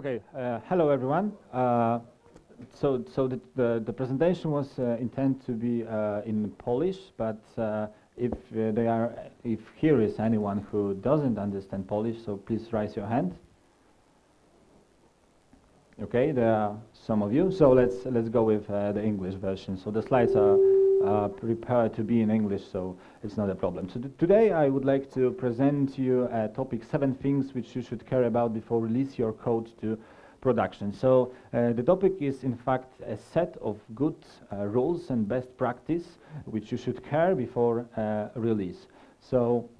Okay, hello everyone. The presentation was intended to be in Polish, but if here is anyone who doesn't understand Polish, so please raise your hand. Okay, there are some of you. So let's go with the English version. So the slides are prepared to be in English, so it's not a problem. So today I would like to present to you a topic: 7 things which you should care about before release your code to production. So the topic is in fact a set of good rules and best practice which you should care before release. So,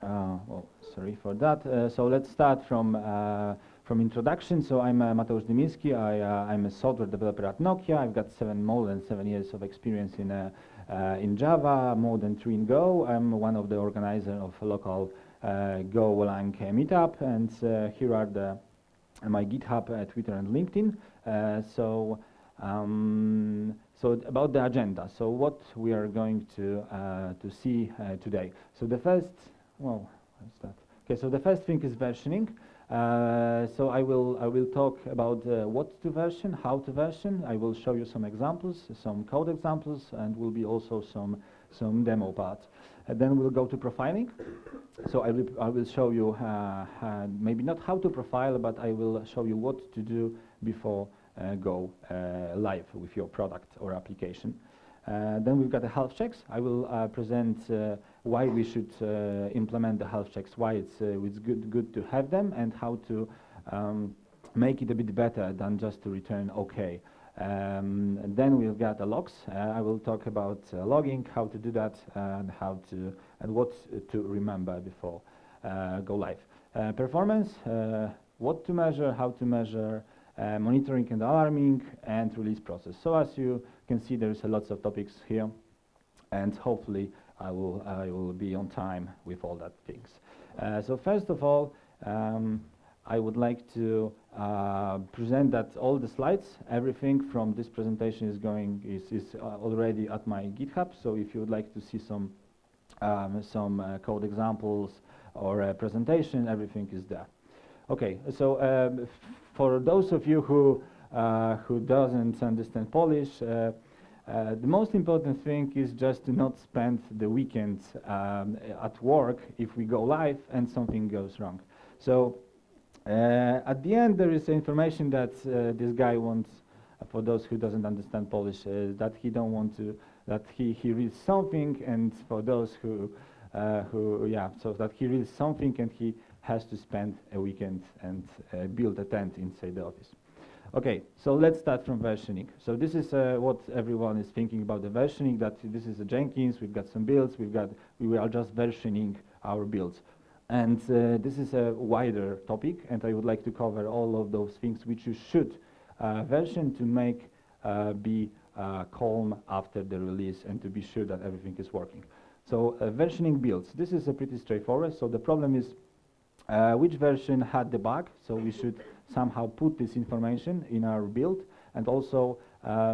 sorry for that. So let's start from introduction. So I'm M.Dymiński. I'm a software developer at Nokia. I've got more than 7 years of experience in Java, more than 3 in Go. I'm one of the organizers of a local Golang meetup, and here are my GitHub, Twitter, and LinkedIn. So about the agenda. So what we are going to see today. So the first, what's that? Okay, so the first thing is versioning. So I will talk about what to version, how to version. I will show you some examples, some code examples, and will be also some demo parts. And then we'll go to profiling. So I will show you maybe not how to profile, but I will show you what to do before go live with your product or application. Then we've got the health checks. I will present why we should implement the health checks, why it's good to have them, and how to make it a bit better than just to return OK. Then we've got the logs. I will talk about logging, how to do that, and what to remember before go live. Performance, what to measure, how to measure, monitoring and alarming, and release process. So as you can see, there's lots of topics here, and hopefully I will be on time with all that things. So first of all, I would like to present that all the slides, everything from this presentation is already at my GitHub. So if you would like to see some code examples or a presentation, everything is there. Okay, so for those of you who doesn't understand Polish, the most important thing is just to not spend the weekend at work if we go live and something goes wrong. So at the end there is information that this guy wants, for those who doesn't understand Polish, that he don't want to, that he reads something, and for those so that he reads something and he has to spend a weekend and build a tent inside the office. Okay, so let's start from versioning. So this is what everyone is thinking about the versioning, that this is a Jenkins, we've got some builds, we are just versioning our builds. And this is a wider topic, and I would like to cover all of those things which you should version to make be calm after the release and to be sure that everything is working. So versioning builds, this is a pretty straightforward. So the problem is which version had the bug, so we should somehow put this information in our build, and also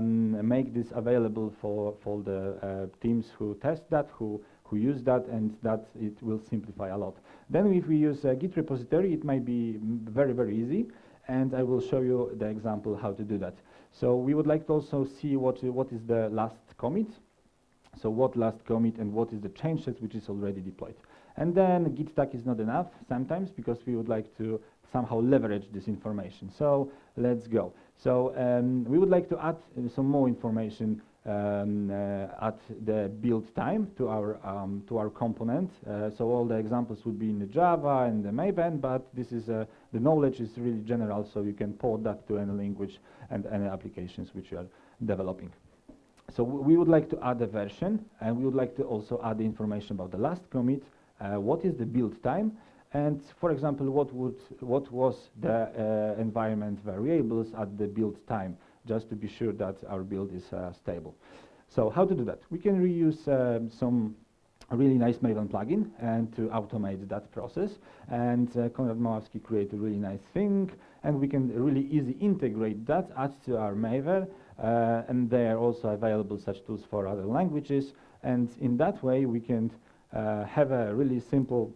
make this available for the teams who test that, who use that, and that it will simplify a lot. Then if we use a Git repository, it might be very, very easy, and I will show you the example how to do that. So we would like to also see what is the last commit, so what last commit and what is the change set which is already deployed. And then Git tag is not enough sometimes, because we would like to somehow leverage this information. So let's go. So we would like to add some more information at the build time to our component. So all the examples would be in the Java and the Maven, but this is the knowledge is really general, so you can port that to any language and any applications which you are developing. So we would like to add a version, and we would like to also add the information about the last commit, what is the build time, and for example, what was the environment variables at the build time, just to be sure that our build is stable. So how to do that? We can reuse some really nice Maven plugin and to automate that process. And Konrad Maławski created a really nice thing, and we can really easy integrate that, add to our Maven, and they are also available such tools for other languages. And in that way, we can have a really simple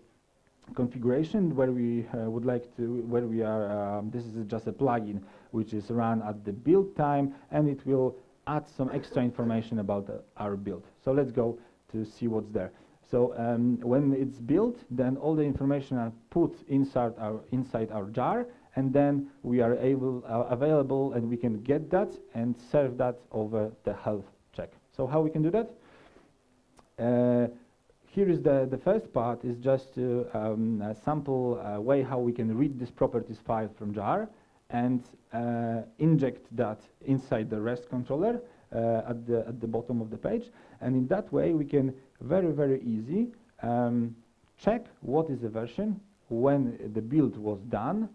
configuration where we would like to, where we are, this is just a plugin which is run at the build time, and it will add some extra information about our build. So let's go to see what's there. So when it's built, then all the information are put inside our jar, and then we are available, and we can get that and serve that over the health check. So how we can do that? Here is the first part is just to a sample way how we can read this properties file from jar and inject that inside the REST controller at the bottom of the page. And in that way, we can very easy check what is the version, when the build was done,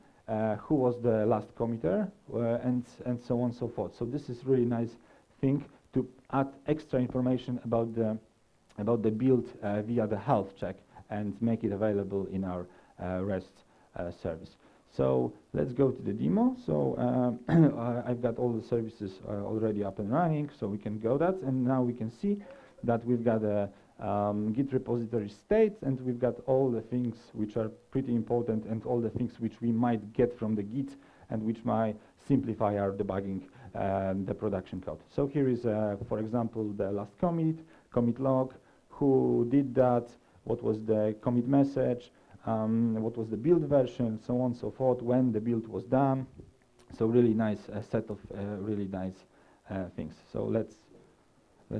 who was the last committer, and so on and so forth. So this is really nice thing to add extra information about the build via the health check and make it available in our REST service. So let's go to the demo. So I've got all the services already up and running, so we can go that, and now we can see that we've got a Git repository state, and we've got all the things which are pretty important, and all the things which we might get from the Git and which might simplify our debugging the production code. So here is, for example, the last commit log, who did that, what was the commit message, what was the build version, so on and so forth, when the build was done. So really nice set of really nice things. So let's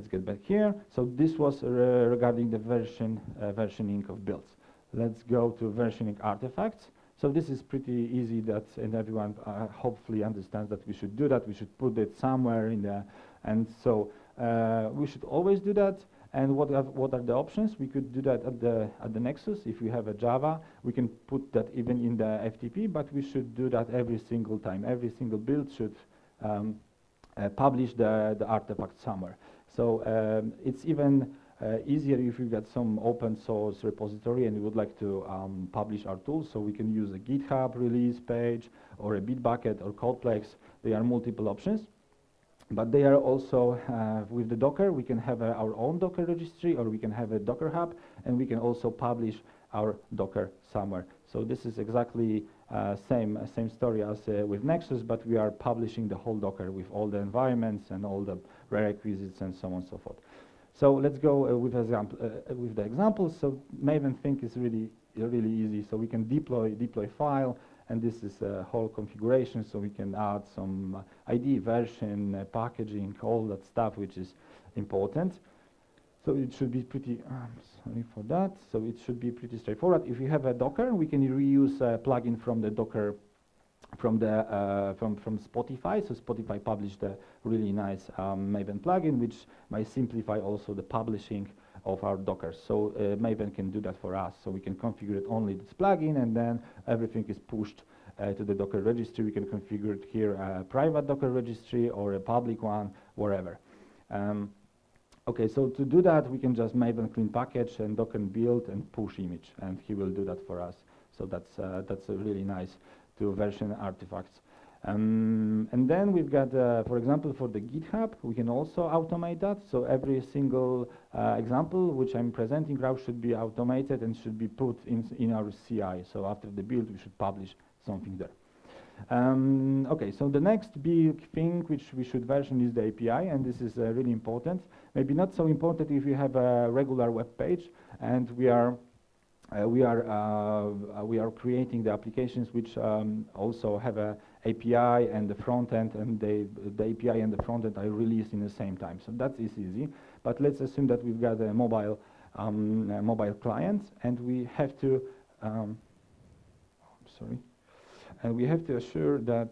get back here. So this was regarding the versioning of builds. Let's go to versioning artifacts. So this is pretty easy, that, and everyone hopefully understands that we should do that. We should put it somewhere in the, and so we should always do that. And what are the options? We could do that at the Nexus. If we have a Java, we can put that even in the FTP, but we should do that every single time. Every single build should publish the artifact somewhere. So it's even easier if we get some open source repository and we would like to publish our tools. So we can use a GitHub release page or a Bitbucket or Codeplex. There are multiple options. But they are also, with the Docker, we can have our own Docker registry, or we can have a Docker Hub, and we can also publish our Docker somewhere. So this is exactly same story as with Nexus, but we are publishing the whole Docker with all the environments and all the prerequisites and so on and so forth. So let's go with the examples. So Maven Think is really easy. So we can deploy file. And this is a whole configuration, so we can add some ID, version, packaging, all that stuff which is important. So it should be pretty, sorry for that. So it should be pretty straightforward. If you have a Docker, we can reuse a plugin from the Docker, from Spotify. So Spotify published a really nice Maven plugin, which might simplify also the publishing of our Docker. So Maven can do that for us. So we can configure only this plugin, and then everything is pushed to the Docker registry. We can configure it here a private Docker registry or a public one, wherever. Okay, so to do that, we can just Maven clean package and Docker build and push image, and he will do that for us. So that's a really nice to version artifacts. And then we've got, for example, for the GitHub, we can also automate that. So every single example which I'm presenting now should be automated and should be put in our CI. So after the build, we should publish something there. Okay, so the next big thing which we should version is the API, and this is really important. Maybe not so important if you have a regular web page, and we are creating the applications which also have a API and the front end, and the API and the front end are released in the same time. So that is easy. But let's assume that we've got a mobile client, and we have to and we have to assure that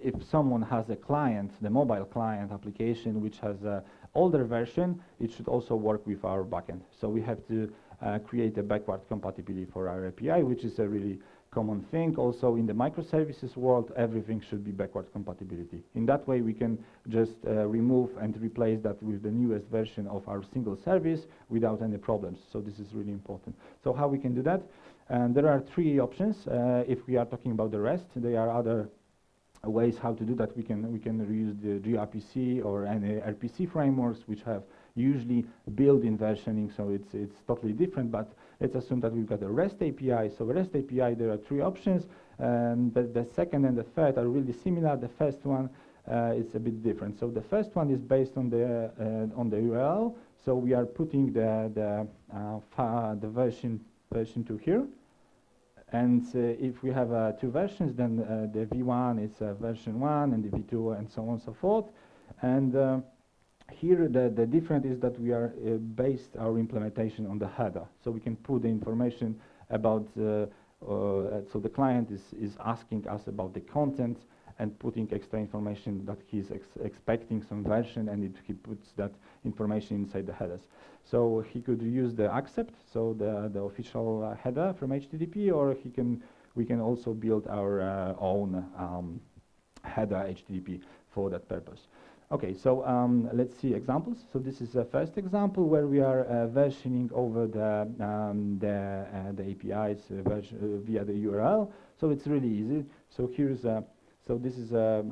if someone has a client, the mobile client application, which has an older version, it should also work with our backend. So we have to create a backward compatibility for our API, which is a really common thing. Also in the microservices world, everything should be backward compatibility. In that way, we can just remove and replace that with the newest version of our single service without any problems. So this is really important. So how we can do that? And there are three options. If we are talking about the REST, there are other ways how to do that. We can reuse the gRPC or any RPC frameworks which have usually built-in versioning, so it's totally different. But let's assume that we've got a REST API. So REST API, there are three options, but the second and the third are really similar. The first one is a bit different. So the first one is based on the URL. So we are putting the version 2 here. And if we have two versions, then the V1 is version 1, and the V2, and so on and so forth. And here the difference is that we are based our implementation on the header. So we can put the information about, so the client is asking us about the content and putting extra information that he's expecting some version, and he puts that information inside the headers. So he could use the accept, so the official header from HTTP, or we can also build our own header HTTP for that purpose. Okay, so let's see examples. So this is the first example where we are versioning over the APIs via the URL. So it's really easy. So here's so this is a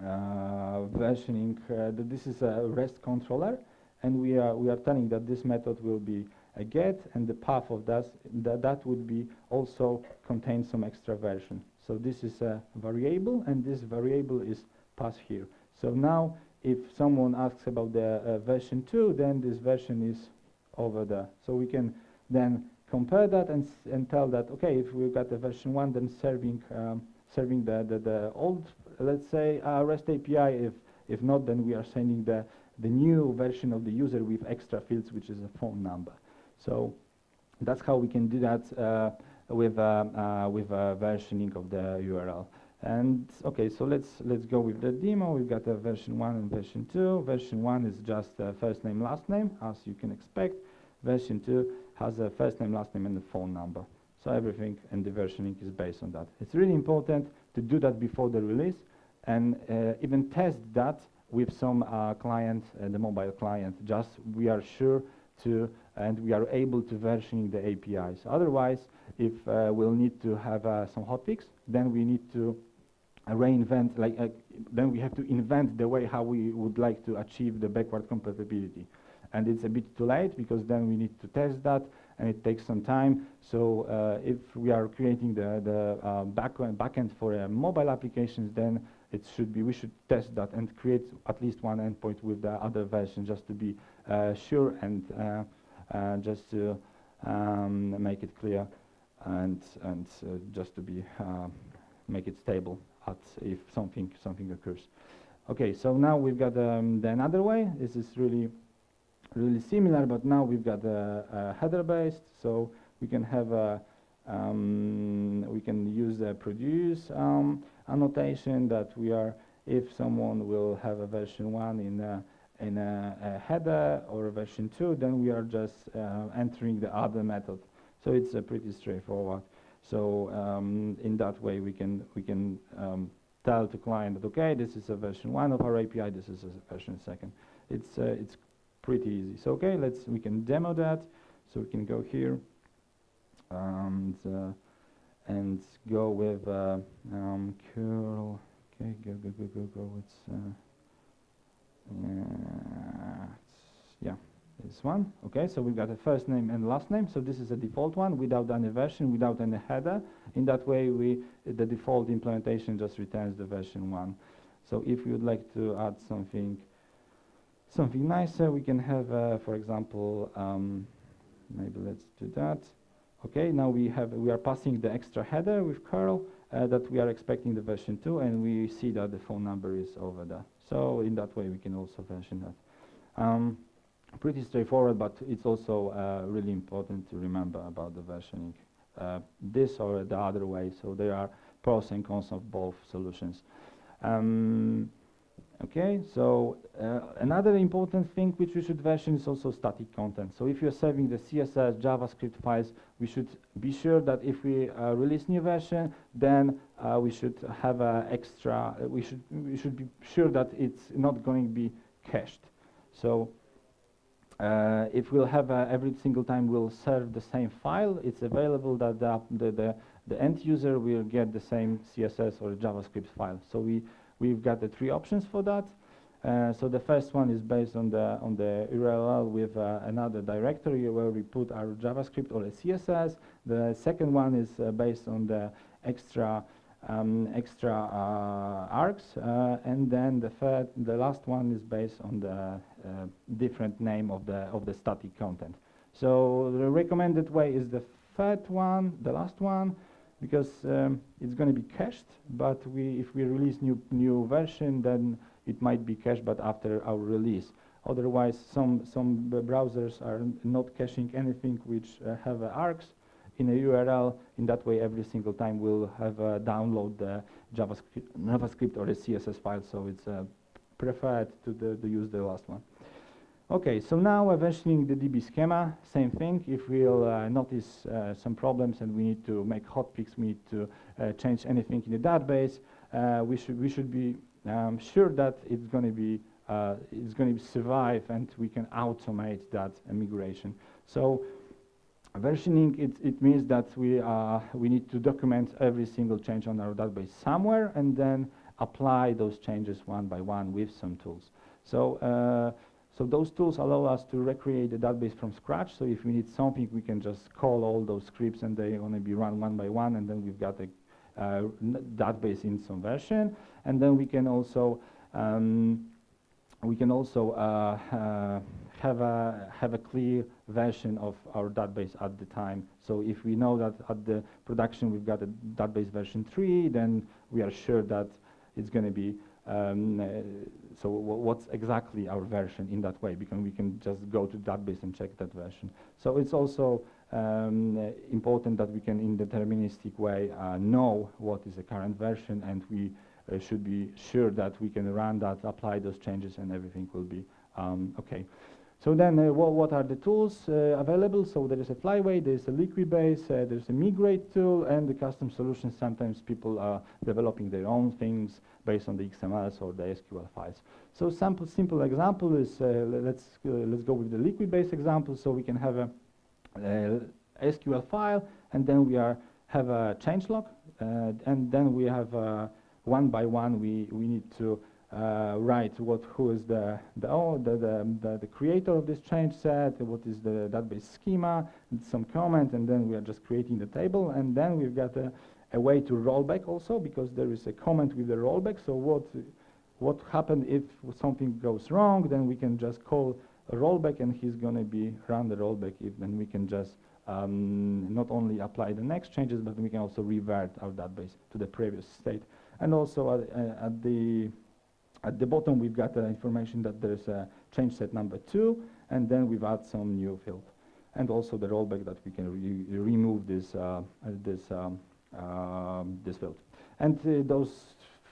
versioning. This is a REST controller, and we are telling that this method will be a get, and the path of that would be also contain some extra version. So this is a variable, and this variable is passed here. So now, if someone asks about the version 2, then this version is over there. So we can then compare that and tell that, okay, if we've got the version 1, then serving the old, let's say, REST API. If not, then we are sending the new version of the user with extra fields, which is a phone number. So that's how we can do that with versioning of the URL. And okay, so let's go with the demo. We've got a version 1 and version 2. Version 1 is just first name, last name, as you can expect. Version 2 has a first name, last name, and the phone number. So everything and the versioning is based on that. It's really important to do that before the release, and even test that with some client, the mobile client. Just we are sure to, and we are able to versioning the APIs. Otherwise, if we'll need to have some hotfix, then we need to reinvent, then we have to invent the way how we would like to achieve the backward compatibility. And it's a bit too late, because then we need to test that, and it takes some time. So if we are creating the backend for mobile applications, then we should test that and create at least one endpoint with the other version, just to be sure, and just to make it clear, and just to be make it stable if something occurs. Okay, so now we've got the another way. This is really similar, but now we've got the header based. So we can have we can use the produce annotation that we are, if someone will have a version 1 in a header or a version 2, then we are just entering the other method. So it's pretty straightforward. So in that way, we can tell the client that, okay, this is a version 1 of our API, this is a version 2. It's pretty easy. So okay, we can demo that. So we can go here and go with curl. Okay, go. Yeah, this one. Okay, so we've got a first name and last name. So this is a default one without any version, without any header. In that way, the default implementation just returns the version 1. So if we would like to add something nicer, we can have, for example, maybe let's do that. Okay, now we are passing the extra header with curl that we are expecting the version 2, and we see that the phone number is over there. So in that way, we can also version that. Pretty straightforward, but it's also really important to remember about the versioning. This or the other way, so there are pros and cons of both solutions. Okay, so another important thing which we should version is also static content. So if you're serving the CSS, JavaScript files, we should be sure that if we release new version, then we should have extra. We should be sure that it's not going to be cached. So if we'll have every single time we'll serve the same file, it's available that the end user will get the same CSS or JavaScript file. So we've got the three options for that. So the first one is based on the URL with another directory where we put our JavaScript or a CSS. The second one is based on the extra args, and then the last one is based on the different name of the static content. So the recommended way is the third one, the last one, because it's going to be cached. But if we release new version, then it might be cached, but after our release. Otherwise, some browsers are not caching anything which have args in a URL. In that way, every single time we'll have download the JavaScript or a CSS file. So it's preferred to use the last one. Okay, so now versioning the DB schema, same thing. If we'll notice some problems and we need to make hotfix, we need to change anything in the database, we should be sure that it's going to survive and we can automate that migration. So versioning it means that we need to document every single change on our database somewhere and then apply those changes one by one with some tools. So those tools allow us to recreate the database from scratch. So if we need something, we can just call all those scripts and they're going to be run one by one, and then we've got a database in some version. And then we can also have a clear version of our database at the time. So if we know that at the production we've got a database version 3, then we are sure that it's going to be so what's exactly our version in that way, because we can just go to database and check that version. So it's also important that we can, in deterministic way, know what is the current version, and we should be sure that we can run that, apply those changes, and everything will be okay. So then what are the tools available? So there is a Flyway, there is a Liquibase, there's a Migrate tool, and the custom solutions. Sometimes people are developing their own things based on the XMLs or the SQL files. So simple example is, let's go with the Liquibase example. So we can have a SQL file, and then we have a changelog, and then we have one by one we need to write who is the creator of this change set, what is the database schema, and some comment, and then we are just creating the table. And then we've got a way to rollback also, because there is a comment with the rollback. So what happened if something goes wrong? Then we can just call a rollback, and he's going to run the rollback. Then we can just not only apply the next changes, but we can also revert our database to the previous state. And also at the bottom, we've got information that there's a change set number 2, and then we've added some new field, and also the rollback that we can remove this field. And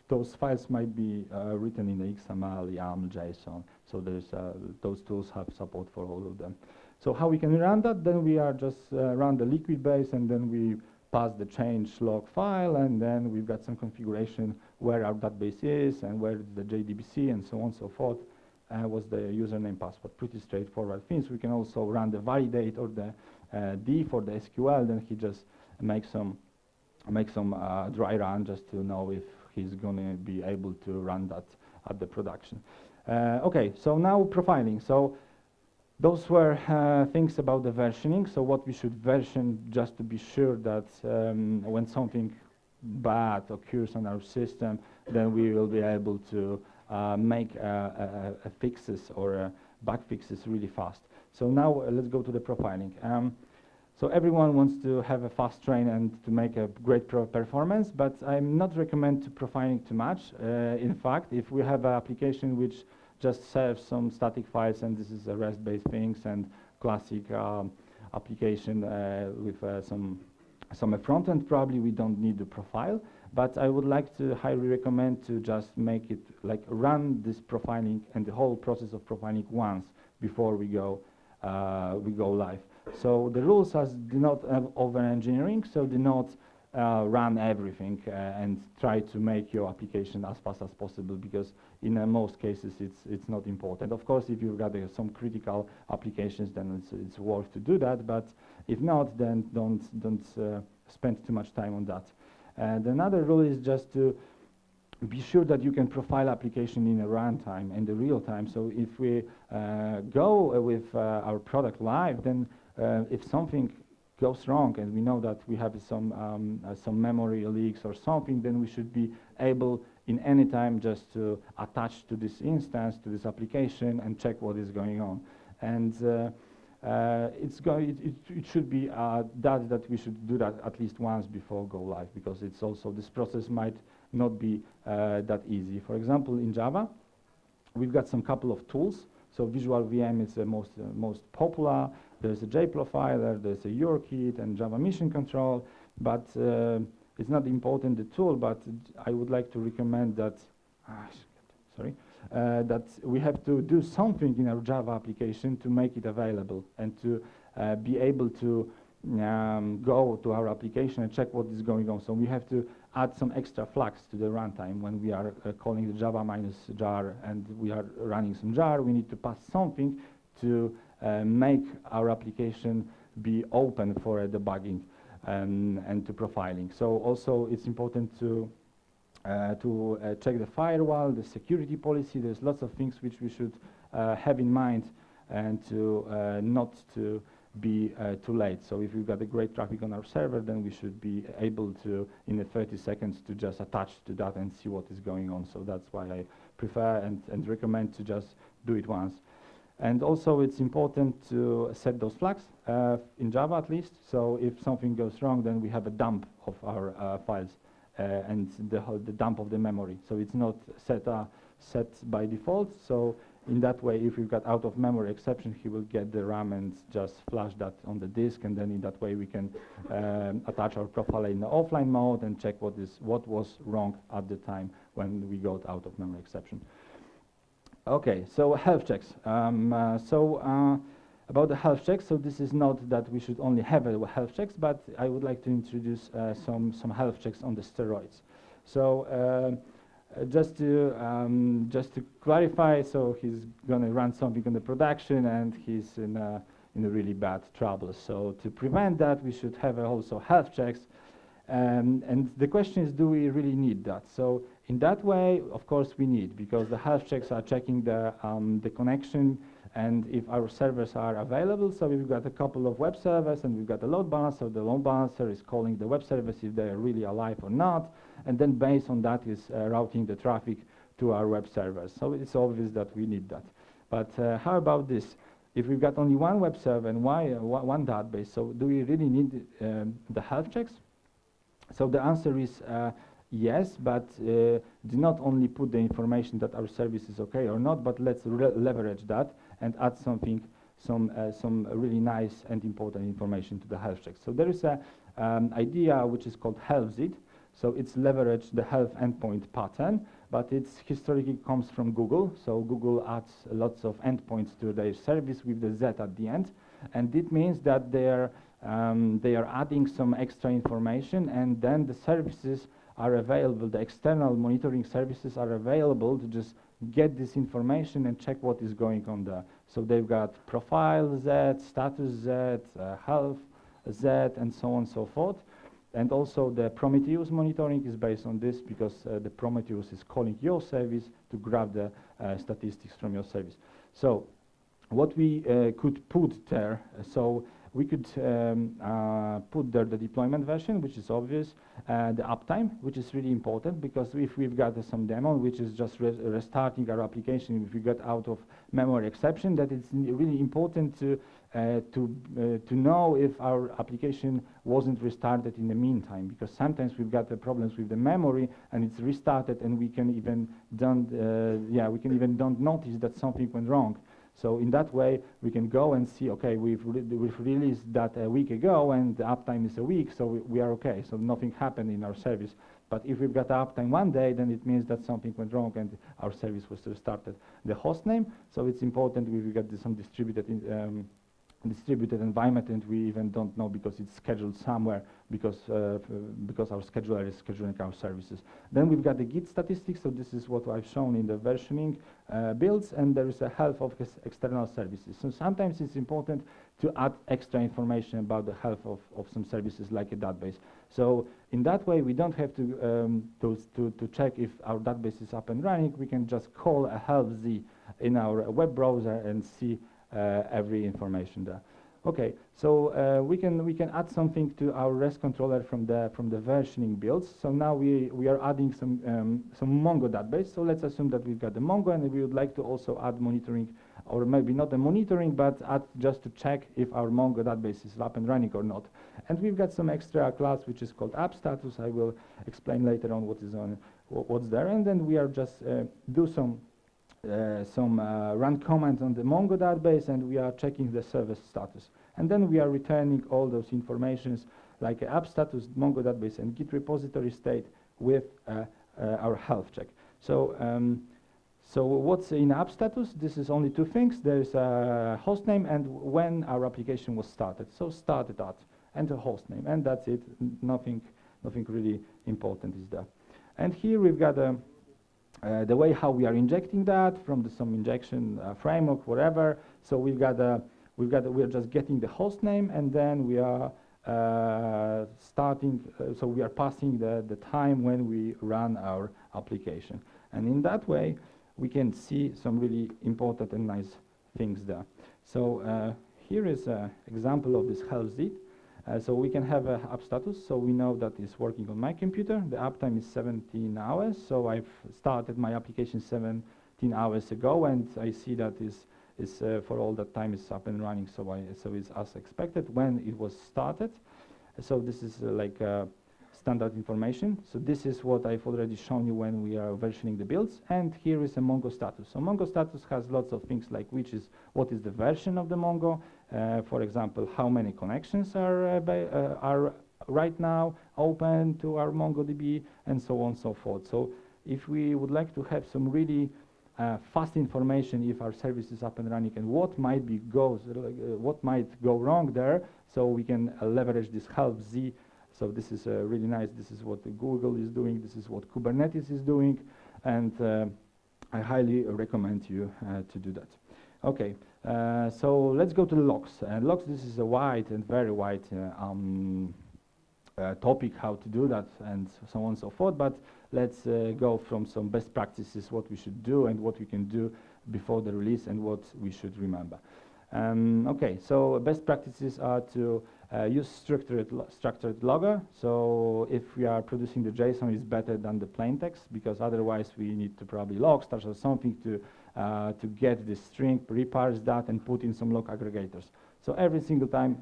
those files might be written in the XML, YAML, JSON. So those tools have support for all of them. So how we can run that? Then we are just run the Liquibase, and then we pass the change log file, and then we've got some configuration where our database is and where the JDBC and so on and so forth. Was the username, password, pretty straightforward things. We can also run the validate or the diff or the SQL. Then he just makes some dry run just to know if he's going to be able to run that at the production. Okay, so now profiling. So those were things about the versioning. So what we should version just to be sure that when something bad occurs on our system, then we will be able to make fixes or bug fixes really fast. So now let's go to the profiling. So everyone wants to have a fast train and to make a great performance, but I'm not recommend to profiling too much. In fact, if we have an application which just serves some static files, and this is a REST-based things and classic application with some front end, probably we don't need the profile. But I would like to highly recommend to just make it like run this profiling and the whole process of profiling once before we go live. So the rules are do not have over-engineering, so do not run everything and try to make your application as fast as possible, because in most cases it's not important. Of course, if you've got some critical applications, then it's worth to do that. But if not, then don't spend too much time on that. And another rule is just to be sure that you can profile application in a runtime, in the real time. So if we go with our product live, then if something goes wrong and we know that we have some memory leaks or something, then we should be able in any time just to attach to this instance, to this application, and check what is going on. And it should be that we should do that at least once before go live, because it's also, this process might not be that easy. For example, in Java, we've got some couple of tools. So Visual VM is the most popular. There's a JProfiler, there's a URKit, and Java Mission Control. But it's not important, the tool, but I would like to recommend that, that we have to do something in our Java application to make it available and to be able to go to our application and check what is going on. So we have to add some extra flags to the runtime when we are calling the Java -jar and we are running some jar. We need to pass something to make our application be open for debugging and to profiling. So also it's important to check the firewall, the security policy. There's lots of things which we should have in mind, and to not to be too late. So if we've got a great traffic on our server, then we should be able to, in the 30 seconds, to just attach to that and see what is going on. So that's why I prefer and recommend to just do it once. And also it's important to set those flags, in Java at least. So if something goes wrong, then we have a dump of our files and the dump of the memory. So it's not set by default. So in that way, if we've got out of memory exception, he will get the RAM and just flash that on the disk, and then in that way we can attach our profile in the offline mode and check what was wrong at the time when we got out of memory exception. Okay, so health checks. About the health checks, so this is not that we should only have health checks, but I would like to introduce some health checks on the steroids. So just to clarify, so he's going to run something in the production and he's in a really bad trouble. So to prevent that, we should have also health checks. And the question is, do we really need that? So in that way, of course we need, because the health checks are checking the connection and if our servers are available. So we've got a couple of web servers and we've got a load balancer. The load balancer is calling the web servers if they are really alive or not, and then based on that is routing the traffic to our web servers. So it's obvious that we need that. But how about this? If we've got only one web server and one database, so do we really need the health checks? So the answer is yes, but do not only put the information that our service is okay or not, but let's leverage that and add some really nice and important information to the health check. So there is a idea which is called HealthZit. So it's leverage the health endpoint pattern, but it's historically comes from Google. So Google adds lots of endpoints to their service with the Z at the end, and it means that they are adding some extra information, and then the services are available, the external monitoring services are available to just get this information and check what is going on there. So they've got profile Z, status Z, health Z, and so on and so forth. And also the Prometheus monitoring is based on this, because the Prometheus is calling your service to grab the statistics from your service. So what we could put there, so we could put there the deployment version, which is obvious, the uptime, which is really important, because if we've got some demo, which is just restarting our application, if we get out of memory exception, that it's really important to know if our application wasn't restarted in the meantime, because sometimes we've got the problems with the memory and it's restarted, and we can even don't notice that something went wrong. So in that way, we can go and see, okay, we've released that a week ago, and the uptime is a week, so we are okay. So nothing happened in our service. But if we've got uptime one day, then it means that something went wrong and our service was restarted. The host name, so it's important we've got some distributed distributed environment, and we even don't know because it's scheduled somewhere because our scheduler is scheduling our services. Then we've got the Git statistics, so this is what I've shown in the versioning builds, and there is a health of external services. So sometimes it's important to add extra information about the health of some services like a database. So in that way, we don't have to check if our database is up and running. We can just call a help-z in our web browser and see every information there. Okay, so we can add something to our REST controller from the versioning builds. So now we are adding some Mongo database. So let's assume that we've got the Mongo, and we would like to also add monitoring, or maybe not the monitoring, but add just to check if our Mongo database is up and running or not. And we've got some extra class which is called app status. I will explain later on what's there, and then we are just do some run command on the Mongo database, and we are checking the service status. And then we are returning all those informations like app status, Mongo database, and Git repository state with our health check. So, so what's in app status? This is only two things. There's a host name and when our application was started. So started at and a host name, and that's it. Nothing really important is there. And here we've got the way how we are injecting that from some injection framework, whatever. So we are just getting the host name, and then we are starting. So we are passing the time when we run our application, and in that way we can see some really important and nice things there. So here is an example of this help-z. So we can have an app status, so we know that it's working on my computer. The uptime is 17 hours, so I've started my application 17 hours ago, and I see that is for all that time is up and running, so it's as expected when it was started. So this is like standard information. So this is what I've already shown you when we are versioning the builds, and here is a Mongo status. So Mongo status has lots of things like what is the version of the Mongo, for example, how many connections are right now open to our MongoDB, and so on and so forth. So if we would like to have some really fast information if our service is up and running and what might go wrong there, so we can leverage this help-z. So this is really nice. This is what Google is doing. This is what Kubernetes is doing, and I highly recommend you to do that. Okay, so let's go to the logs. Logs, this is a wide and very wide topic, how to do that, and so on and so forth. But let's go from some best practices, what we should do and what we can do before the release and what we should remember. Okay, so best practices are to use structured logger. So if we are producing the JSON, it's better than the plain text, because otherwise we need to probably log stars or something to get the string, reparse that, and put in some log aggregators. So every single time,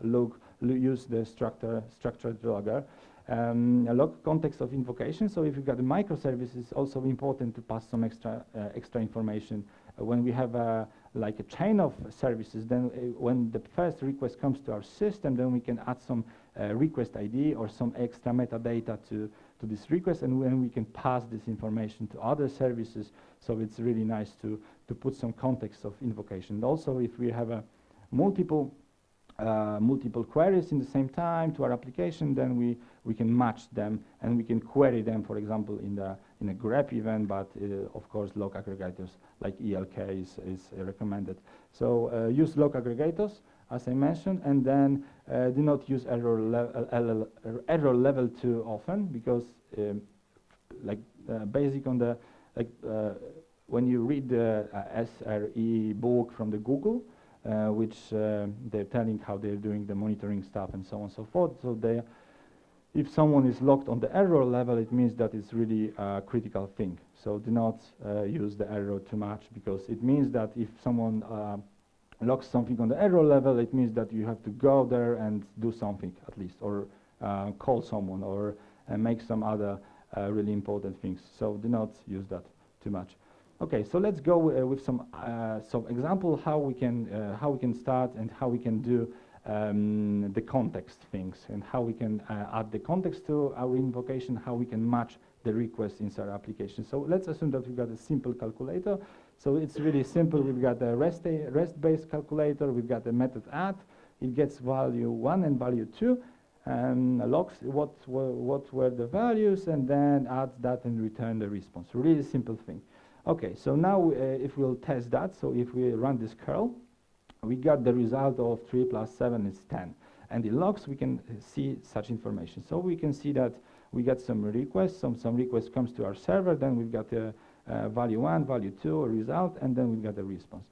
use the structured logger. A log context of invocation. So if you've got a microservice, it's also important to pass some extra information. When we have like a chain of services, then when the first request comes to our system, then we can add some request ID or some extra metadata to this request, and when we can pass this information to other services. So it's really nice to put some context of invocation. And also, if we have multiple queries in the same time to our application, then we can match them and we can query them, for example, in a grep event, but of course log aggregators like ELK is recommended. So use log aggregators, as I mentioned, and then do not use error level too often, because basic on the when you read the SRE book from the Google, which they're telling how they're doing the monitoring stuff and so on and so forth. So if someone is locked on the error level, it means that it's really a critical thing. So do not use the error too much, because it means that if someone locks something on the error level, it means that you have to go there and do something at least, or call someone, or make some other really important things. So do not use that too much. Okay, so let's go with some example how we can start and how we can do the context things, and how we can add the context to our invocation, how we can match the request inside our application. So let's assume that we've got a simple calculator. So it's really simple. We've got a REST-based calculator. We've got the method add. it gets value 1 and value 2, and logs what were the values, and then adds that and return the response. Really simple thing. Okay, so now if we'll test that, so if we run this curl, we got the result of 3 plus 7 is 10. And in logs, we can see such information. So we can see that we got some requests, some request comes to our server, then we've got the value 1, value 2, a result, and then we've got the response.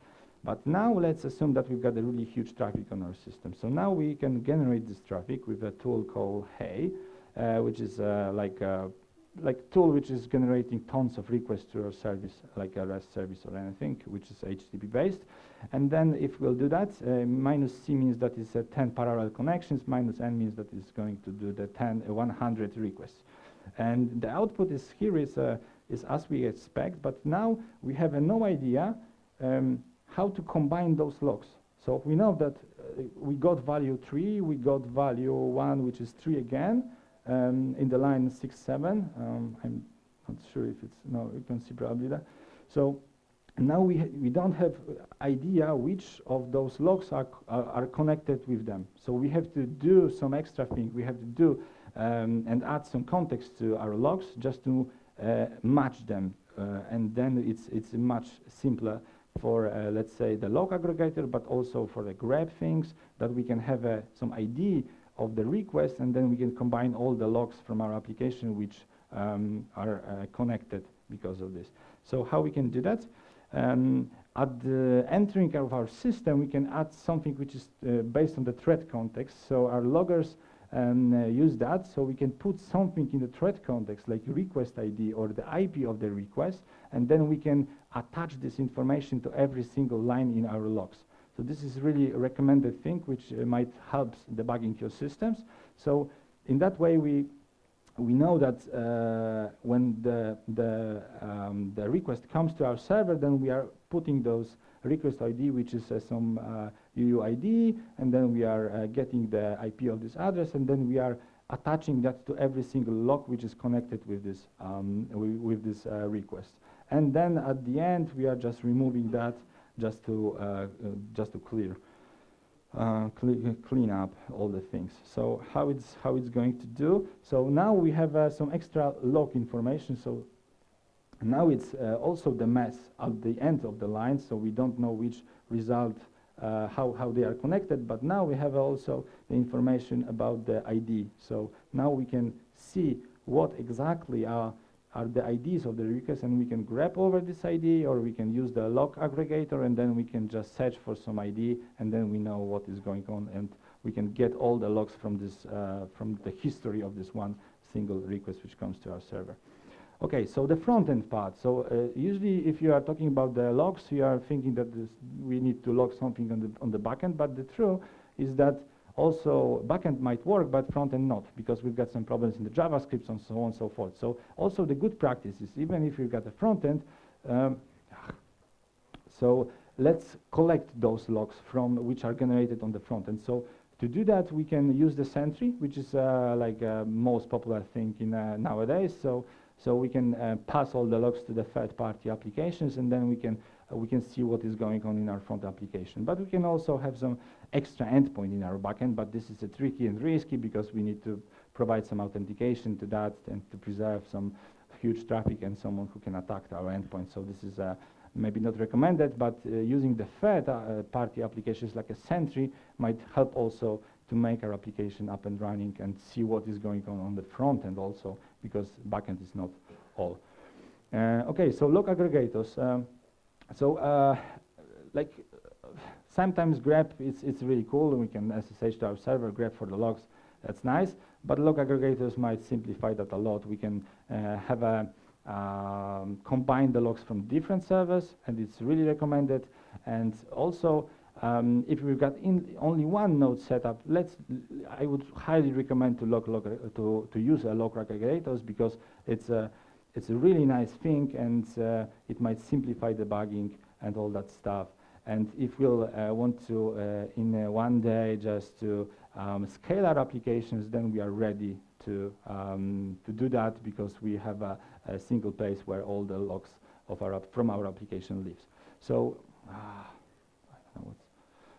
But now let's assume that we've got a really huge traffic on our system. So now we can generate this traffic with a tool called Hey, which is like tool which is generating tons of requests to our service, like a REST service or anything, which is HTTP based. And then if we'll do that, minus C means that it's 10 parallel connections, minus N means that it's going to do the 100 requests. And the output is here is as we expect, but now we have no idea how to combine those logs. So we know that we got value 3, we got value 1, which is 3 again, in the line 6, 7. I'm not sure if it's, no, you can see probably that. So now we don't have idea which of those logs are connected with them. So we have to do some extra thing. We have to do and add some context to our logs just to match them. And then it's much simpler for, let's say, the log aggregator, but also for the grep things, that we can have some ID of the request, and then we can combine all the logs from our application which are connected because of this. So how we can do that? At the entering of our system, we can add something which is based on the thread context. So our loggers use that, so we can put something in the thread context, like request ID or the IP of the request, and then we can attach this information to every single line in our logs. So this is really a recommended thing which might help debugging your systems. So in that way, we know that when the request comes to our server, then we are putting those request ID, which is some UUID, and then we are getting the IP of this address, and then we are attaching that to every single log which is connected with this request. And then at the end, we are just removing that just to clean up all the things. So how it's going to do? So now we have some extra log information. So now it's also the mess at the end of the line. So we don't know which result, how they are connected. But now we have also the information about the ID. So now we can see what exactly are the IDs of the request, and we can grab over this ID, or we can use the log aggregator, and then we can just search for some ID, and then we know what is going on, and we can get all the logs from this from the history of this one single request which comes to our server. Okay, so the front-end part. So usually if you are talking about the logs, you are thinking that we need to log something on the backend, but the truth is that also backend might work, but front-end not, because we've got some problems in the JavaScript and so on and so forth. So also the good practice is, even if you've got a front-end, so let's collect those logs from which are generated on the front-end. So to do that, we can use the Sentry, which is like most popular thing in nowadays. So we can pass all the logs to the third-party applications, and then we can see what is going on in our front application. But we can also have some extra endpoint in our backend, but this is tricky and risky because we need to provide some authentication to that and to preserve some huge traffic and someone who can attack our endpoint. So this is maybe not recommended, but using the third-party applications like a Sentry might help also to make our application up and running and see what is going on the front end also, because backend is not all. Okay, so log aggregators. Like sometimes grep, it's really cool, and we can SSH to our server, grep for the logs, that's nice, but log aggregators might simplify that a lot. We can have combine the logs from different servers, and it's really recommended. And also, if we've got only one node setup, I would highly recommend to use a log aggregators, because it's a really nice thing, and it might simplify debugging and all that stuff. And if we'll want to, in one day, just to scale our applications, then we are ready to do that, because we have a single place where all the logs of from our application lives. So, I don't know what's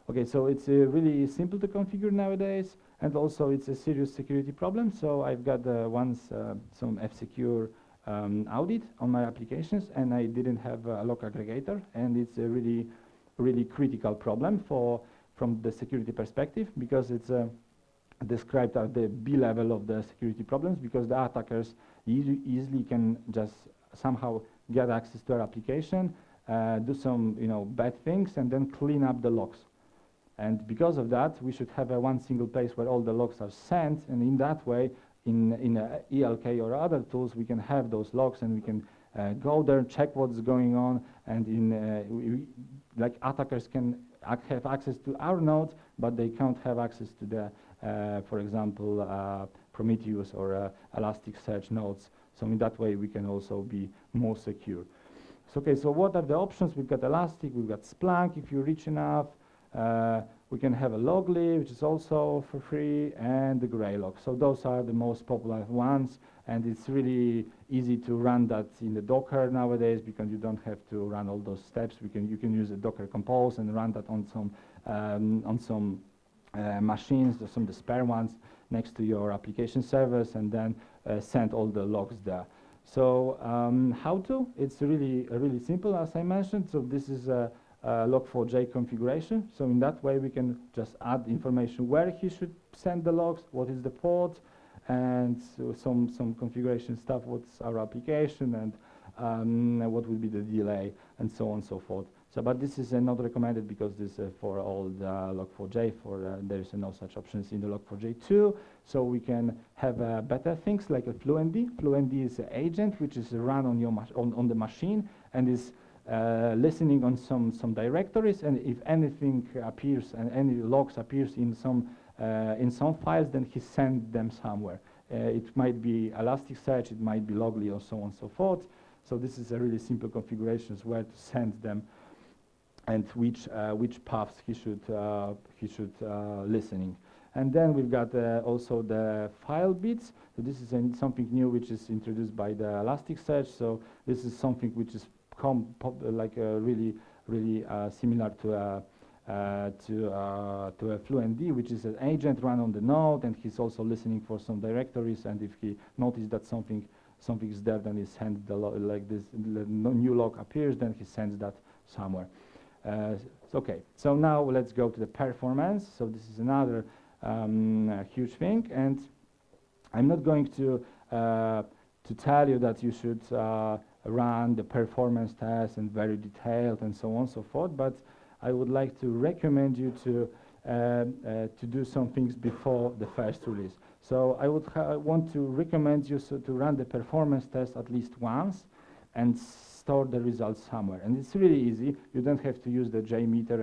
Okay, so it's really simple to configure nowadays, and also it's a serious security problem. So I've got once some F-Secure audit on my applications, and I didn't have a log aggregator, and it's a really critical problem from the security perspective, because it's described at the B level of the security problems, because the attackers easily can just somehow get access to our application, do some bad things, and then clean up the logs. And because of that, we should have one single place where all the logs are sent, and in that way, in ELK or other tools, we can have those logs, and we can go there, check what's going on, and like attackers can have access to our nodes, but they can't have access to the, for example, Prometheus or Elasticsearch nodes. So in that way, we can also be more secure. So, okay, so what are the options? We've got Elastic, we've got Splunk if you're rich enough. We can have a Logly, which is also for free, and the Greylog. So those are the most popular ones, and it's really easy to run that in the Docker nowadays, because you don't have to run all those steps. You can use the Docker Compose and run that on some machines, some of the spare ones next to your application servers, and then send all the logs there. So how to? It's really simple, as I mentioned. So this is a log4j configuration. So in that way, we can just add information where he should send the logs, what is the port, and so some configuration stuff, what's our application, and what will be the delay, and so on and so forth. So, but this is not recommended, because this is for all the log4j. There is no such options in the log4j2. So we can have better things like a fluentd. Fluentd is an agent which is run on your on the machine, and is listening on some directories, and if anything appears and any logs appears in some files, then he sends them somewhere. It might be Elasticsearch, it might be Logly, or so on and so forth. So this is a really simple configurations where to send them, and which paths he should listening. And then we've got also the file bits. So this is something new which is introduced by the Elasticsearch. So this is something which is really similar to a fluentd, which is an agent run on the node, and he's also listening for some directories. And if he notices that something is there, then he sends the like this. The new log appears, then he sends that somewhere. Okay, so now let's go to the performance. So this is another huge thing, and I'm not going to tell you that you should run the performance test and very detailed and so on and so forth, but I would like to recommend you to do some things before the first release. So I would want to recommend you to run the performance test at least once and store the results somewhere. And it's really easy. You don't have to use the JMeter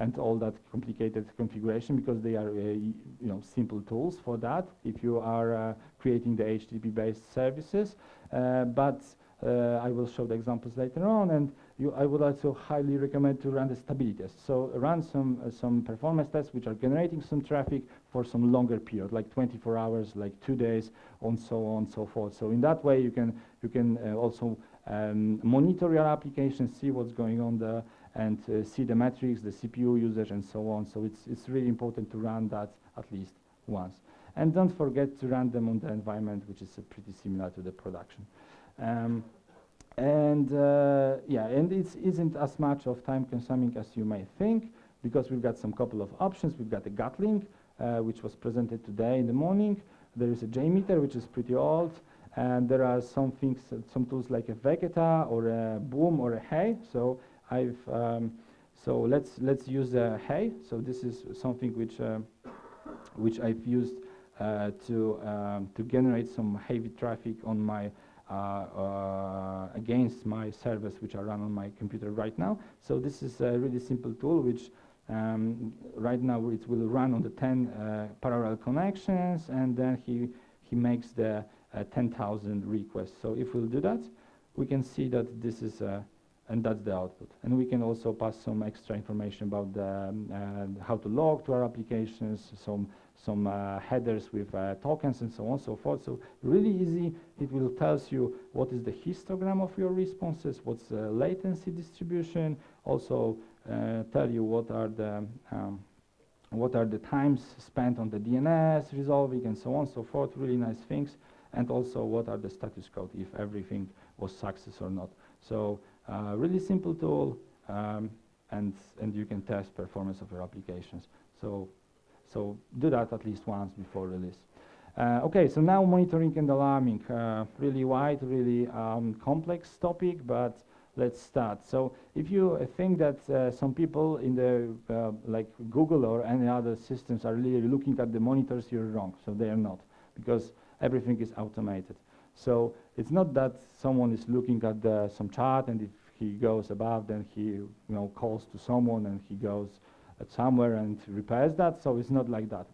and all that complicated configuration, because they are simple tools for that if you are creating the HTTP-based services. But I will show the examples later on, and I would also highly recommend to run the stability test. So run some performance tests which are generating some traffic for some longer period, like 24 hours, like 2 days, and so on and so forth. So in that way, you can also monitor your application, see what's going on there, and see the metrics, the CPU usage, and so on. So it's really important to run that at least once. And don't forget to run them on the environment, which is pretty similar to the production. And it isn't as much of time consuming as you may think, because we've got some couple of options. We've got the Gatling, which was presented today in the morning. There is a JMeter, which is pretty old, and there are some things, some tools like a Vegeta or a Boom or a Hey. So let's use a Hey. So this is something which I've used to generate some heavy traffic on my against my servers which are run on my computer right now. So this is a really simple tool which right now it will run on the 10 parallel connections, and then he makes the 10,000 requests. So if we'll do that, we can see that this is and that's the output. And we can also pass some extra information about the how to log to our applications, some headers with tokens, and so on and so forth. So really easy. It will tell you what is the histogram of your responses, what's the latency distribution, also tell you what are the times spent on the DNS resolving and so on and so forth, really nice things, and also what are the status code if everything was success or not. So really simple tool, and you can test performance of your applications. So do that at least once before release. Okay, so now monitoring and alarming, really wide, really complex topic, but let's start. So if you think that some people in the like Google or any other systems are really looking at the monitors, you're wrong. So they are not, because everything is automated. So it's not that someone is looking at some chart, and if he goes above, then he calls to someone, and he goes somewhere and repairs that. So it's not like that.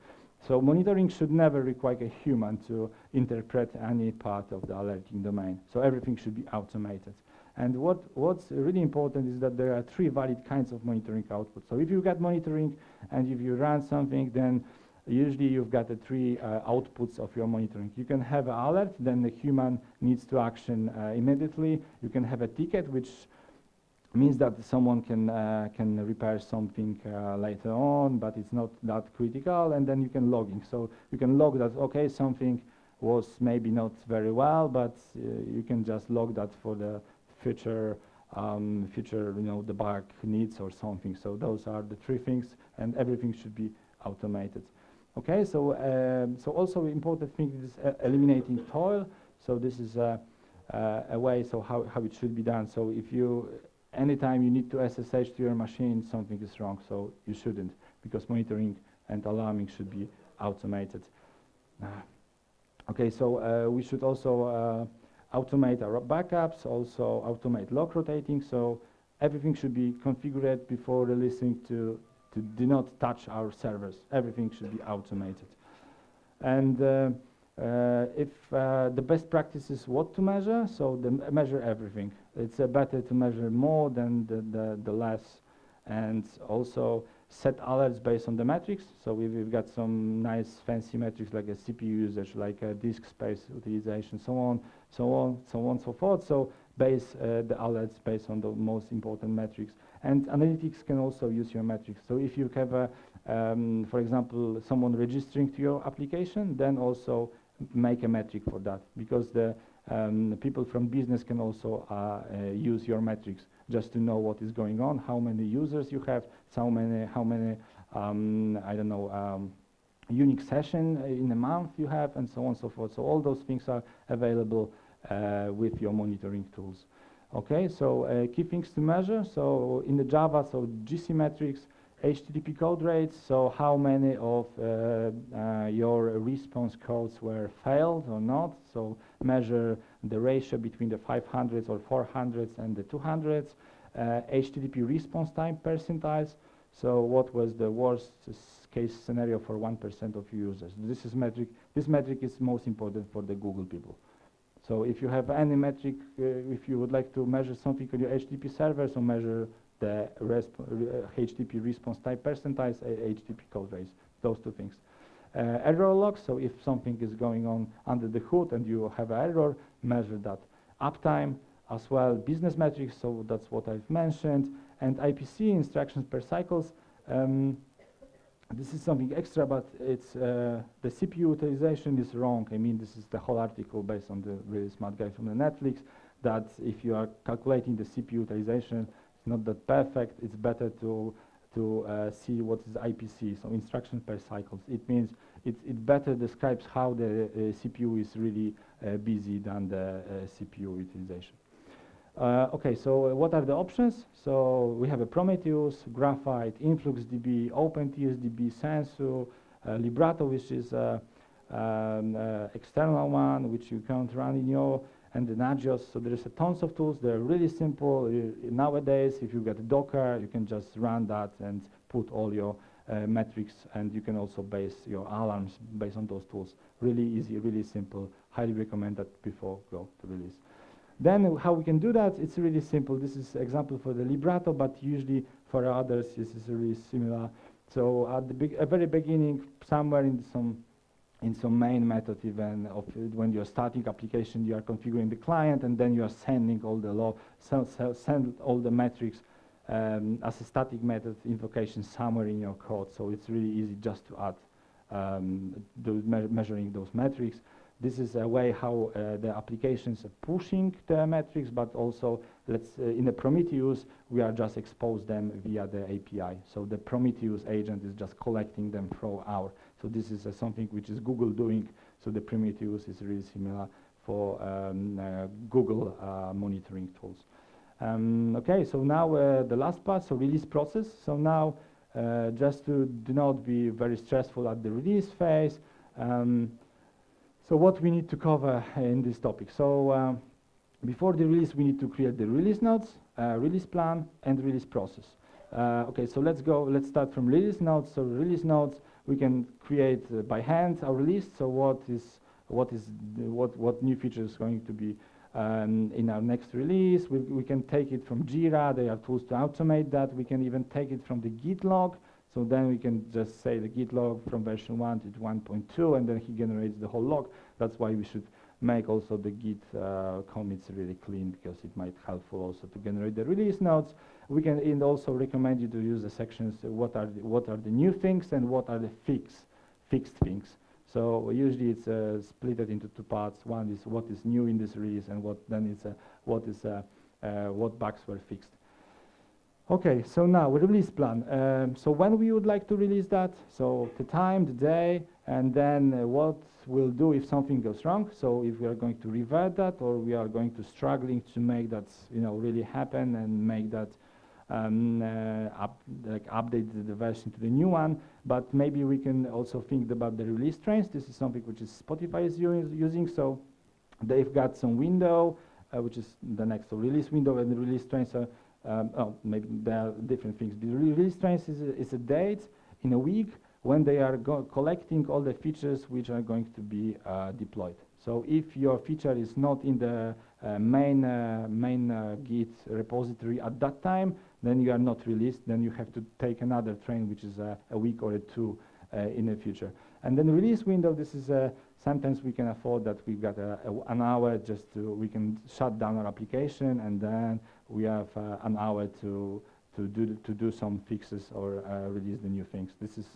So monitoring should never require a human to interpret any part of the alerting domain. So everything should be automated. And what's really important is that there are 3 valid kinds of monitoring outputs. So if you got monitoring and if you run something, then usually you've got the 3 outputs of your monitoring. You can have an alert, then the human needs to action immediately. You can have a ticket, which means that someone can repair something later on, but it's not that critical, and then you can logging. So you can log that, okay, something was maybe not very well, but you can just log that for the future the bug needs or something. So those are the 3 things, and everything should be automated. Okay, so so also important thing is eliminating toil. So this is a way, so how it should be done. So if you anytime you need to SSH to your machine, something is wrong, so you shouldn't, because monitoring and alarming should be automated. Okay, so we should also automate our backups, also automate log rotating, so everything should be configured before releasing to do not touch our servers. Everything should be automated. And if the best practice is what to measure, so measure everything. It's better to measure more than the less, and also set alerts based on the metrics. So we've got some nice fancy metrics like a CPU usage, like a disk space utilization, so on, so forth. So base the alerts based on the most important metrics. And analytics can also use your metrics. So if you have, for example, someone registering to your application, then also make a metric for that, because the people from business can also use your metrics just to know what is going on, how many users you have, how many I don't know, unique session in a month you have, and so on and so forth. So all those things are available with your monitoring tools. Okay, so key things to measure. So in the Java, so GC metrics, HTTP code rates, so how many of your response codes were failed or not. So measure the ratio between the 500s or 400s and the 200s. HTTP response time percentiles. So what was the worst case scenario for 1% of users? This metric is most important for the Google people. So if you have any metric, if you would like to measure something on your HTTP server, so measure the HTTP response type percentiles, HTTP code rates, those 2 things. Error logs, so if something is going on under the hood and you have an error, measure that. Uptime as well, business metrics, so that's what I've mentioned. And IPC, instructions per cycles. This is something extra, but it's the CPU utilization is wrong. I mean, this is the whole article based on the really smart guy from the Netflix, that if you are calculating the CPU utilization, it's not that perfect. It's better to see what is IPC, so instructions per cycles. It means it better describes how the CPU is really busy than the CPU utilization. Okay, so what are the options? So we have a Prometheus, Graphite, InfluxDB, OpenTSDB, Sensu, Librato, which is external one, which you can't run in your, and the Nagios. So there's a tons of tools. They're really simple. Nowadays, if you get Docker, you can just run that and put all your metrics, and you can also base your alarms based on those tools. Really easy, really simple. Highly recommend that before go to release. Then how we can do that, it's really simple. This is example for the Librato, but usually for others this is really similar. So at the very beginning, somewhere in some main method even of when you're starting application, you are configuring the client, and then you are sending all the send all the metrics as a static method invocation somewhere in your code. So it's really easy just to add measuring those metrics. This is a way how the applications are pushing the metrics, but also in the Prometheus, we are just expose them via the API. So the Prometheus agent is just collecting them from our. So this is something which is Google doing. So the Prometheus is really similar for Google monitoring tools. Okay, so now the last part, so release process. So now just to do not be very stressful at the release phase, so what we need to cover in this topic. So before the release, we need to create the release notes, release plan, and release process. Okay, so let's start from release notes. So release notes, we can create by hand our release. So what new feature is going to be in our next release. We can take it from Jira. There are tools to automate that. We can even take it from the Git log. So then we can just say the Git log from version 1 to 1.2, and then he generates the whole log. That's why we should make also the Git commits really clean, because it might helpful also to generate the release notes. We can also recommend you to use the sections, what are the new things and what are the fixed things. So usually it's split into two parts. One is what is new in this release, and what bugs were fixed. Okay, so now release plan. So when we would like to release that, so the time, the day, and then what we'll do if something goes wrong. So if we are going to revert that, or we are going to struggling to make that really happen and make that update the version to the new one. But maybe we can also think about the release trains. This is something which is Spotify is using. So they've got some window, which is the next release window, and the release trains are. Maybe there are different things. The release trains is a date in a week when they are collecting all the features which are going to be deployed. So if your feature is not in the main Git repository at that time, then you are not released. Then you have to take another train, which is a week or two in the future. And then the release window, this is sometimes we can afford that we've got an hour just we can shut down our application, and then we have an hour to do some fixes or release the new things. This is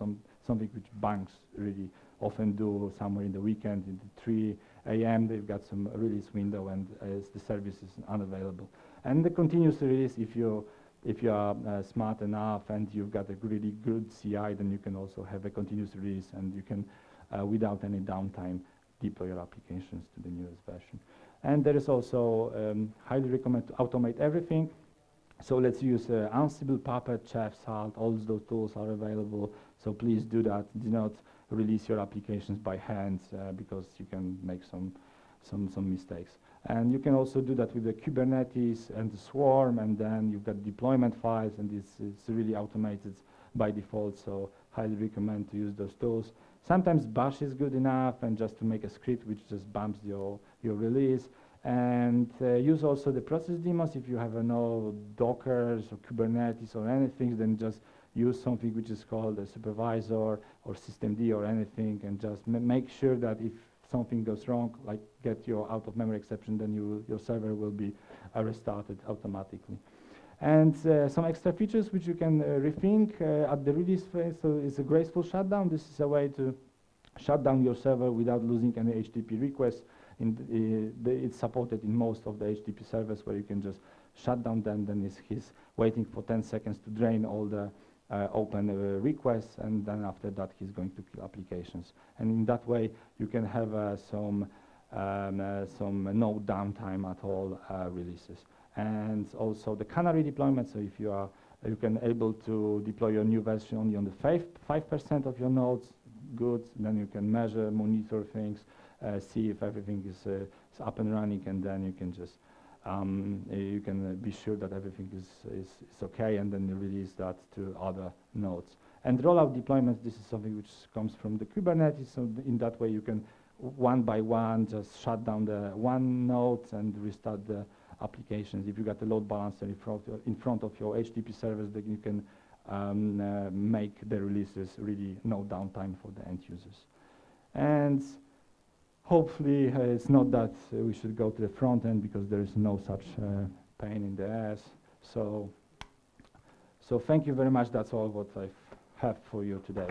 something which banks really often do somewhere in the weekend, in the 3 a.m. They've got some release window, and the service is unavailable. And the continuous release, if you are smart enough and you've got a really good CI, then you can also have a continuous release, and you can, without any downtime, deploy your applications to the newest version. And there is also highly recommend to automate everything. So let's use Ansible, Puppet, Chef, Salt. All those tools are available. So please do that. Do not release your applications by hand because you can make some mistakes. And you can also do that with the Kubernetes and the Swarm, and then you've got deployment files, and it's really automated by default. So highly recommend to use those tools. Sometimes Bash is good enough, and just to make a script which just bumps your release. And use also the process demos. If you have no Dockers or Kubernetes or anything, then just use something which is called a supervisor or systemd or anything, and just make sure that if something goes wrong, like get your out-of-memory exception, then your server will be restarted automatically. And some extra features which you can rethink at the release phase. So it's a graceful shutdown. This is a way to shut down your server without losing any HTTP requests. It's supported in most of the HTTP servers, where you can just shut down them. Then he's waiting for 10 seconds to drain all the open requests, and then after that he's going to kill applications. And in that way, you can have some no downtime at all releases. And also the canary deployment. So if you can able to deploy your new version only on the 5% of your nodes, good. Then you can measure, monitor things, see if everything is up and running, and then you can just you can be sure that everything is okay, and then you release that to other nodes. And rollout deployments, this is something which comes from the Kubernetes. So in that way, you can one by one just shut down the one node and restart the applications. If you got a load balancer in front of your HTTP servers, then you can make the releases really no downtime for the end users. And hopefully it's not that we should go to the front end, because there is no such pain in the ass. So So thank you very much. That's all what I have for you today.